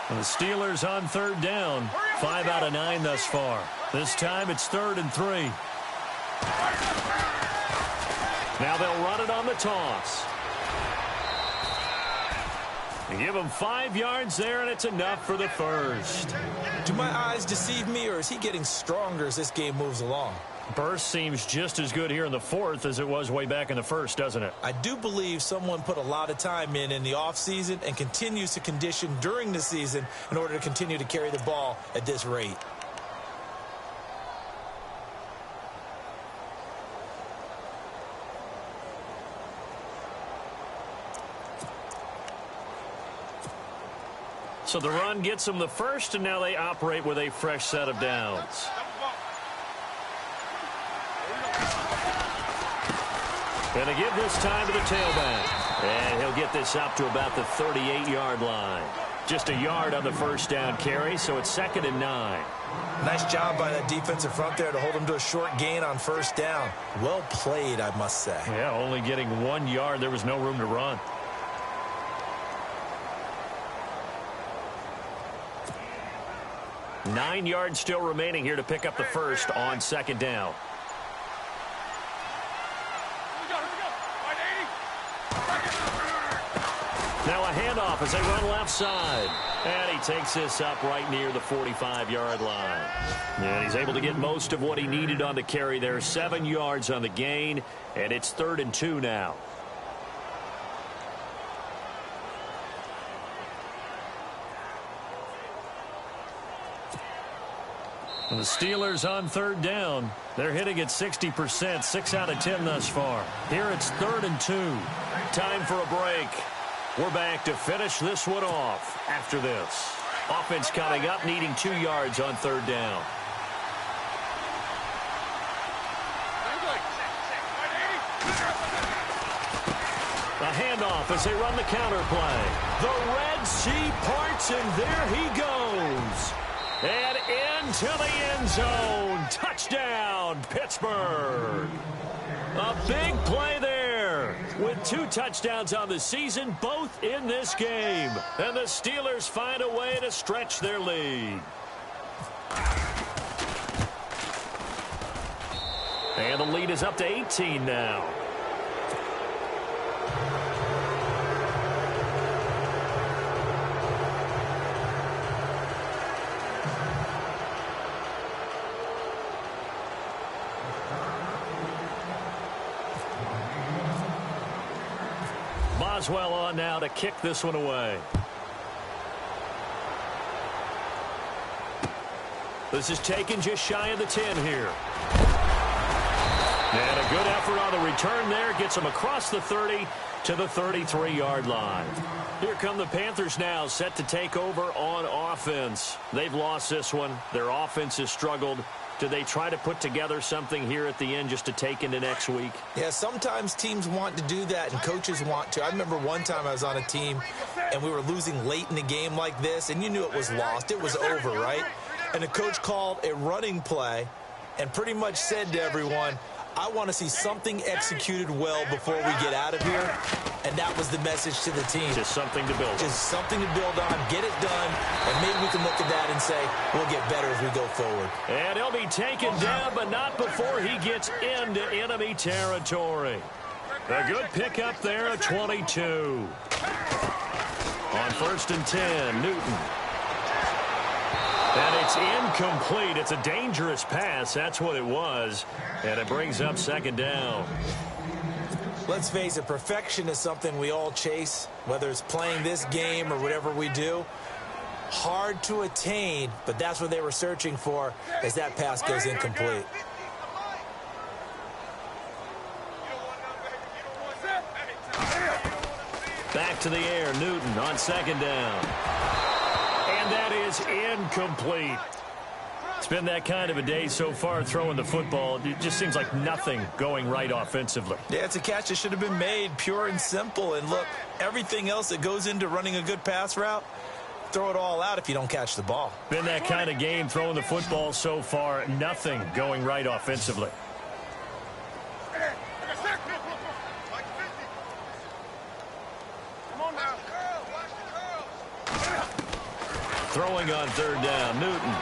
The Steelers on 3rd down. 5 out of 9 thus far. This time it's 3rd and 3. Now they'll run it on the toss. And give him 5 yards there, and it's enough for the first. Do my eyes deceive me, or is he getting stronger as this game moves along? Burst seems just as good here in the fourth as it was way back in the first, doesn't it? I do believe someone put a lot of time in the offseason and continues to condition during the season in order to continue to carry the ball at this rate. So the run gets them the first, and now they operate with a fresh set of downs. Going to give this time to the tailback. And he'll get this up to about the 38-yard line. Just a yard on the first down carry, so it's 2nd and 9. Nice job by that defensive front there to hold him to a short gain on first down. Well played, I must say. Yeah, only getting 1 yard. There was no room to run. Nine yards still remaining here to pick up the first on 2nd down. Now a handoff as they run left side. And he takes this up right near the 45-yard line. And he's able to get most of what he needed on the carry there. 7 yards on the gain, and it's 3rd and 2 now. And the Steelers on 3rd down. They're hitting at 60%, 6 out of 10 thus far. Here it's 3rd and 2. Time for a break. We're back to finish this one off after this. Offense coming up, needing 2 yards on 3rd down. A handoff as they run the counter play. The Red Sea parts, and there he goes. And into the end zone. Touchdown, Pittsburgh. A big play there with 2 touchdowns on the season, both in this game. And the Steelers find a way to stretch their lead. And the lead is up to 18 now. Boswell on now to kick this one away. This is taken just shy of the 10 here. And a good effort on the return there. Gets them across the 30 to the 33-yard line. Here come the Panthers now, set to take over on offense. They've lost this one. Their offense has struggled. Do they try to put together something here at the end just to take into next week? Yeah, sometimes teams want to do that and coaches want to. I remember one time I was on a team and we were losing late in the game like this, and you knew it was lost. It was over, right? And the coach called a running play and pretty much said to everyone, I want to see something executed well before we get out of here. And that was the message to the team. Just something to build on. Just something to build on, get it done, and maybe we can look at that and say, we'll get better as we go forward. And he'll be taken down, but not before he gets into enemy territory. A good pickup there at 22. On 1st and 10, Newton. And it's incomplete. It's a dangerous pass. That's what it was. And it brings up 2nd down. Let's face it, perfection is something we all chase, whether it's playing this game or whatever we do. Hard to attain, but that's what they were searching for as that pass goes incomplete. Back to the air, Newton on 2nd down. And that is incomplete. It's been that kind of a day so far throwing the football. It just seems like nothing going right offensively. Yeah, it's a catch that should have been made, pure and simple. And look, everything else that goes into running a good pass route, throw it all out if you don't catch the ball. Been that kind of game throwing the football so far. Nothing going right offensively. Throwing on 3rd down, Newton.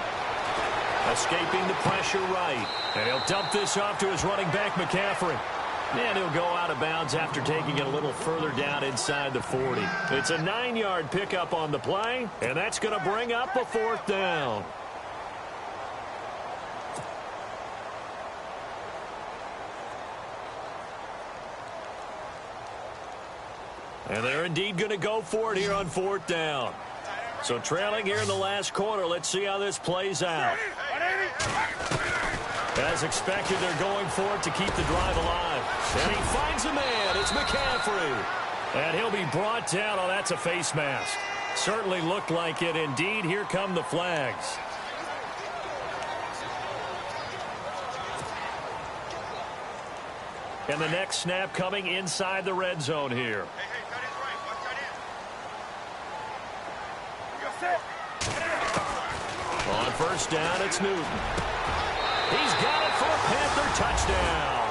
Escaping the pressure right. And he'll dump this off to his running back, McCaffrey. And he'll go out of bounds after taking it a little further down inside the 40. It's a 9-yard pickup on the play, and that's going to bring up a 4th down. And they're indeed going to go for it here on 4th down. So trailing here in the last quarter. Let's see how this plays out. As expected, they're going for it to keep the drive alive. And he finds a man. It's McCaffrey. And he'll be brought down. Oh, that's a face mask. Certainly looked like it. Indeed, here come the flags. And the next snap coming inside the red zone here. On 1st down, it's Newton. He's got it for a Panther touchdown.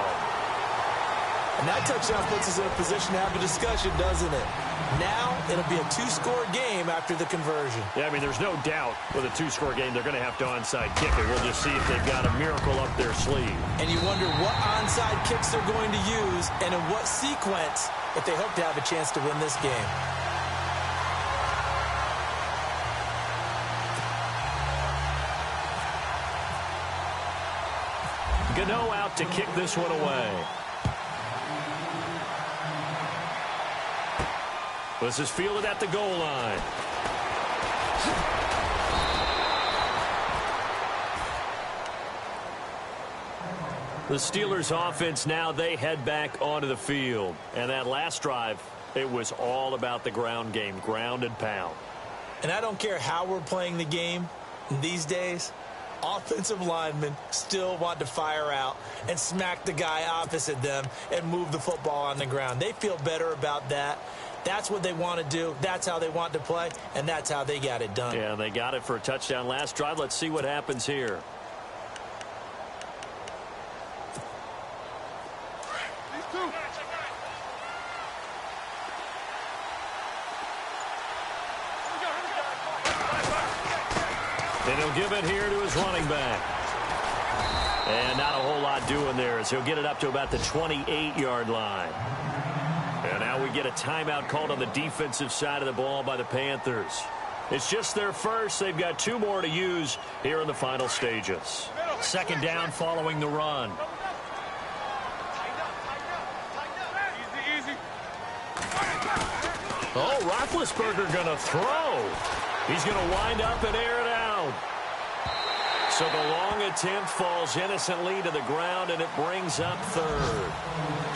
And that touchdown puts us in a position to have a discussion, doesn't it? Now it'll be a 2-score game after the conversion. Yeah, I mean, there's no doubt with a 2-score game they're going to have to onside kick it. We'll just see if they've got a miracle up their sleeve. And you wonder what onside kicks they're going to use and in what sequence if they hope to have a chance to win this game. Gano out to kick this one away. This is fielded at the goal line. The Steelers offense now, they head back onto the field. And that last drive, it was all about the ground game, ground and pound. And I don't care how we're playing the game these days, offensive linemen still want to fire out and smack the guy opposite them and move the football on the ground. They feel better about that. That's what they want to do. That's how they want to play, and that's how they got it done. Yeah, they got it for a touchdown last drive. Let's see what happens here. And he'll give it here to his running back. And not a whole lot doing there as he'll get it up to about the 28-yard line. And now we get a timeout called on the defensive side of the ball by the Panthers. It's just their first. They've got 2 more to use here in the final stages. Second down following the run. Oh, Roethlisberger going to throw. He's going to wind up and air it out. So the long attempt falls innocently to the ground, and it brings up third.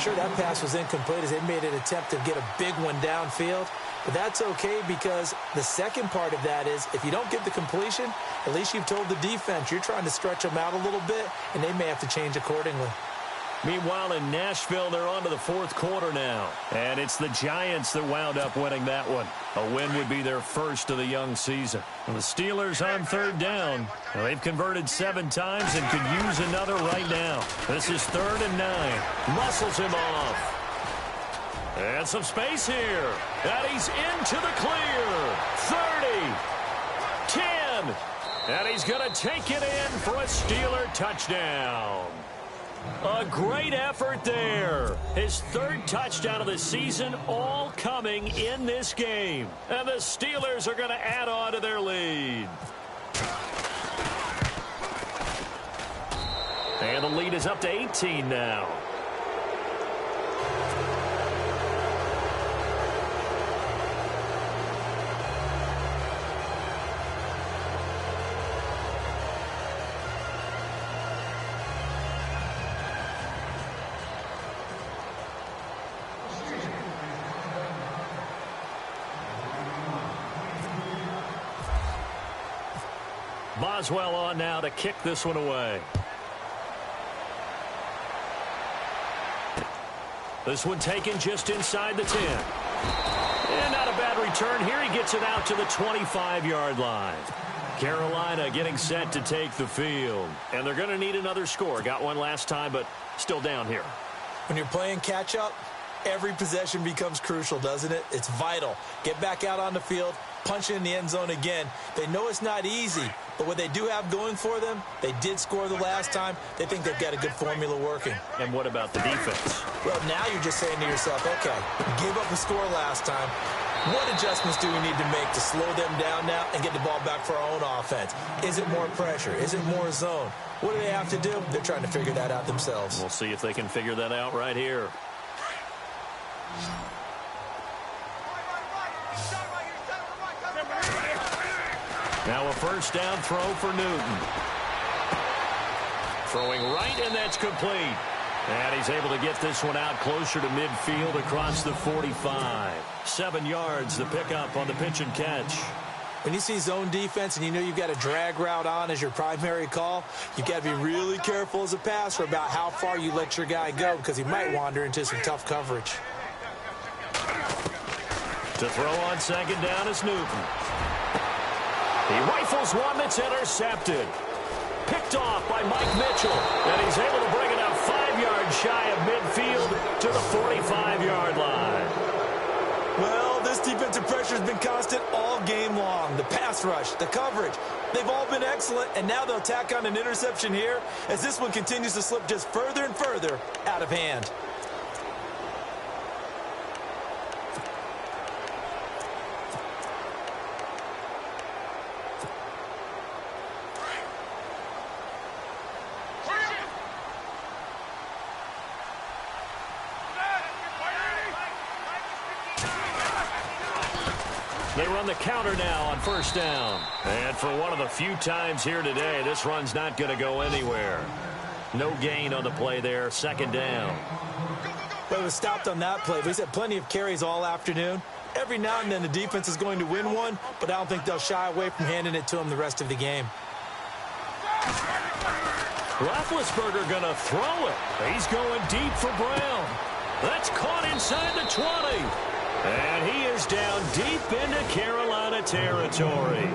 Sure, that pass was incomplete as they made an attempt to get a big one downfield. But that's okay because the second part of that is if you don't get the completion, at least you've told the defense you're trying to stretch them out a little bit, and they may have to change accordingly. Meanwhile, in Nashville, they're on to the fourth quarter now. And it's the Giants that wound up winning that one. A win would be their first of the young season. And the Steelers on third down. Now, they've converted 7 times and could use another right now. This is 3rd and 9. Muscles him off. And some space here. And he's into the clear. 30. 10. And he's going to take it in for a Steeler touchdown. A great effort there. His 3rd touchdown of the season, all coming in this game. And the Steelers are going to add on to their lead. And the lead is up to 18 now. Boswell on now to kick this one away. This one taken just inside the 10. And not a bad return here. He gets it out to the 25-yard line. Carolina getting set to take the field. And they're going to need another score. Got one last time, but still down here. When you're playing catch-up, every possession becomes crucial, doesn't it? It's vital. Get back out on the field, punch it in the end zone again. They know it's not easy, but what they do have going for them, they did score the last time. They think they've got a good formula working. And what about the defense? Well, now you're just saying to yourself, okay, we gave up a score last time. What adjustments do we need to make to slow them down now and get the ball back for our own offense? Is it more pressure? Is it more zone? What do they have to do? They're trying to figure that out themselves. We'll see if they can figure that out right here. Now a first down throw for Newton. Throwing right, and that's complete. And he's able to get this one out closer to midfield across the 45. 7 yards, the pickup on the pitch and catch. When you see zone defense and you know you've got a drag route on as your primary call, you've got to be really careful as a passer about how far you let your guy go because he might wander into some tough coverage. To throw on second down is Newton. He rifles one that's intercepted. Picked off by Mike Mitchell. And he's able to bring it up 5 yards shy of midfield to the 45-yard line. Well, this defensive pressure has been constant all game long. The pass rush, the coverage, they've all been excellent, and now they'll tack on an interception here as this one continues to slip just further and further out of hand. They run the counter now on first down. And for one of the few times here today, this run's not going to go anywhere. No gain on the play there, second down. Well, it was stopped on that play. We've had plenty of carries all afternoon. Every now and then the defense is going to win one, but I don't think they'll shy away from handing it to them the rest of the game. Roethlisberger going to throw it. He's going deep for Brown. That's caught inside the 20. And he is down deep into Carolina territory.